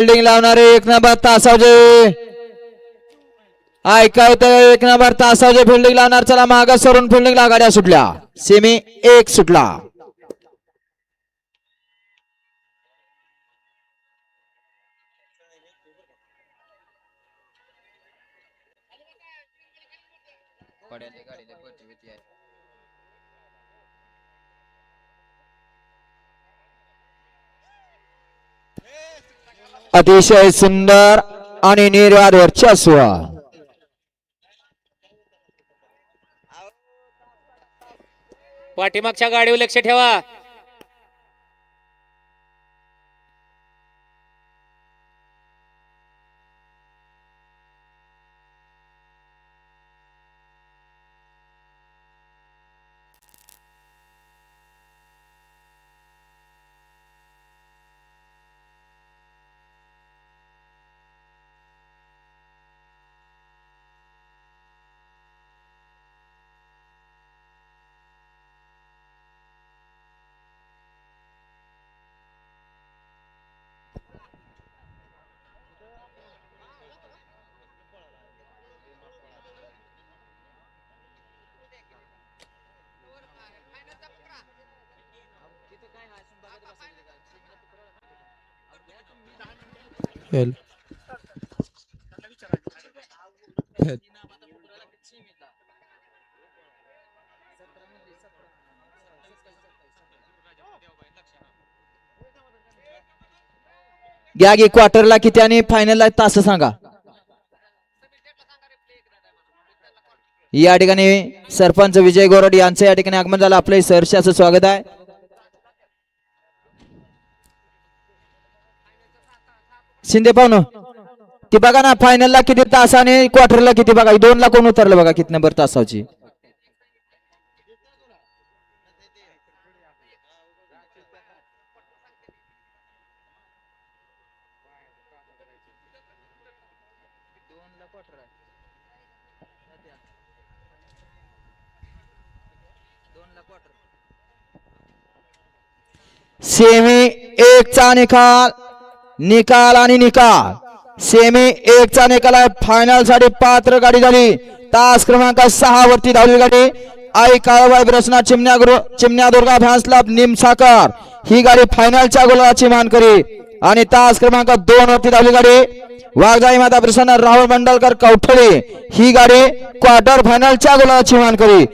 Fielding लावणारे 1 number तासावजे ऐकायत 1 number तासावजे fielding लावणार. चला मागे सरून फिल्डिंगला गाड्या सुटल्या. सेमी 1 सुटला. अतिशय सुंदर आणि निर्वाद वर्चस्व. पाठीमागच्या गाडीवर लक्ष ठेवा. घ्या की क्वार्टरला किती आणि फायनलला तास सांगा. या ठिकाणी सरपंच विजय गोरड यांचं या ठिकाणी आगमन झालं. आपले सहर्ष असं स्वागत आहे. शिंदे पाहुणं ती बघा ना फायनलला किती तास आणि क्वार्टरला किती बघा. 2 ला कोण उतरलं बघा किती नंबर तासाची. सेमी 1 चा निकाल आणि निकाल. सेमी 1 चा निकाल आहे. फायनल साठी पात्र गाडी झाली. तास क्रमांक 6 वरती धावली गाडी आई काळबाई रचना चिमण्या दुर्गा फॅन्स क्लब निमसाकर ही गाडी फायनलच्या गोलाची मानकरी. आणि तास क्रमांक 2 वरती धावली गाडी वाघजाई माता प्रसन्न राहुल मंडलकर कवठळे ही गाडी क्वार्टर फायनलच्या गोलाची मानकरी.